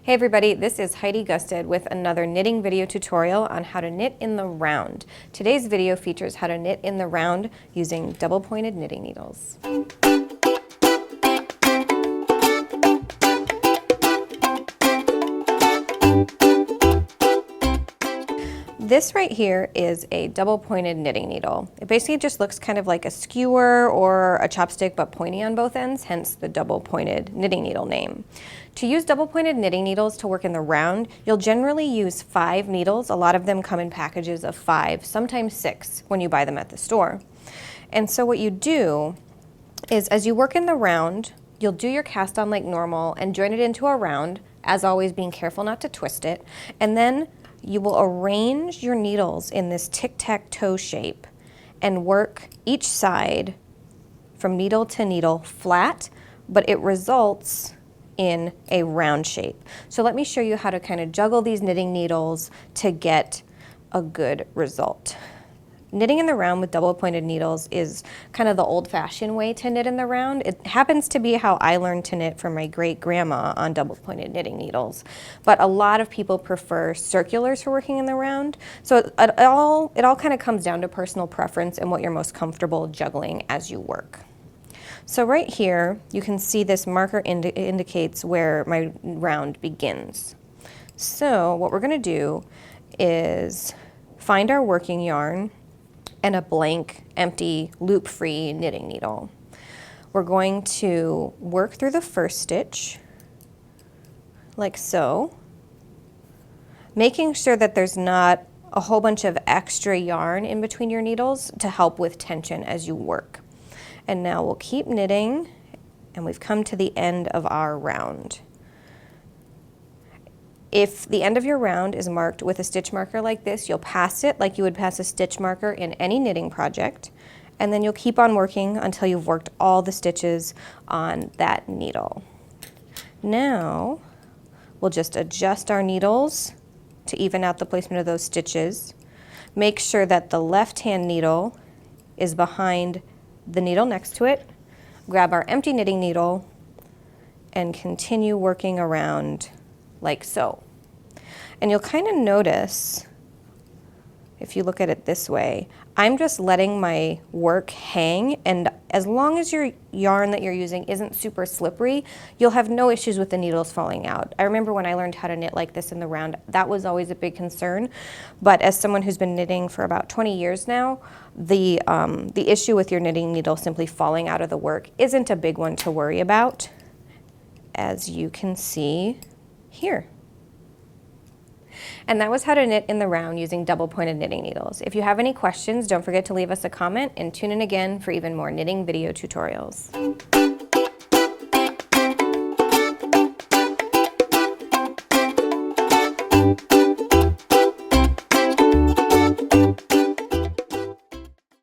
Hey everybody, this is Heidi Gusted with another knitting video tutorial on how to knit in the round. Today's video features how to knit in the round using double-pointed knitting needles. This right here is a double-pointed knitting needle. It basically just looks kind of like a skewer or a chopstick but pointy on both ends, hence the double-pointed knitting needle name. To use double-pointed knitting needles to work in the round, you'll generally use 5 needles. A lot of them come in packages of 5, sometimes 6 when you buy them at the store. And so what you do is as you work in the round, you'll do your cast on like normal and join it into a round, as always being careful not to twist it, and then you will arrange your needles in this tic-tac-toe shape and work each side from needle to needle flat, but it results in a round shape. So let me show you how to kind of juggle these knitting needles to get a good result. Knitting in the round with double-pointed needles is kind of the old-fashioned way to knit in the round. It happens to be how I learned to knit from my great-grandma on double-pointed knitting needles. But a lot of people prefer circulars for working in the round. So it all kind of comes down to personal preference and what you're most comfortable juggling as you work. So right here, you can see this marker indicates where my round begins. So what we're going to do is find our working yarn and a blank, empty, loop-free knitting needle. We're going to work through the first stitch, like so, making sure that there's not a whole bunch of extra yarn in between your needles to help with tension as you work. And now we'll keep knitting, and we've come to the end of our round. If the end of your round is marked with a stitch marker like this, you'll pass it like you would pass a stitch marker in any knitting project, and then you'll keep on working until you've worked all the stitches on that needle. Now, we'll just adjust our needles to even out the placement of those stitches. Make sure that the left-hand needle is behind the needle next to it. Grab our empty knitting needle and continue working around like so. And you'll kind of notice, if you look at it this way, I'm just letting my work hang, and as long as your yarn that you're using isn't super slippery, you'll have no issues with the needles falling out. I remember when I learned how to knit like this in the round, that was always a big concern, but as someone who's been knitting for about 20 years now, the issue with your knitting needle simply falling out of the work isn't a big one to worry about, as you can see here. And that was how to knit in the round using double-pointed knitting needles. If you have any questions, don't forget to leave us a comment and tune in again for even more knitting video tutorials.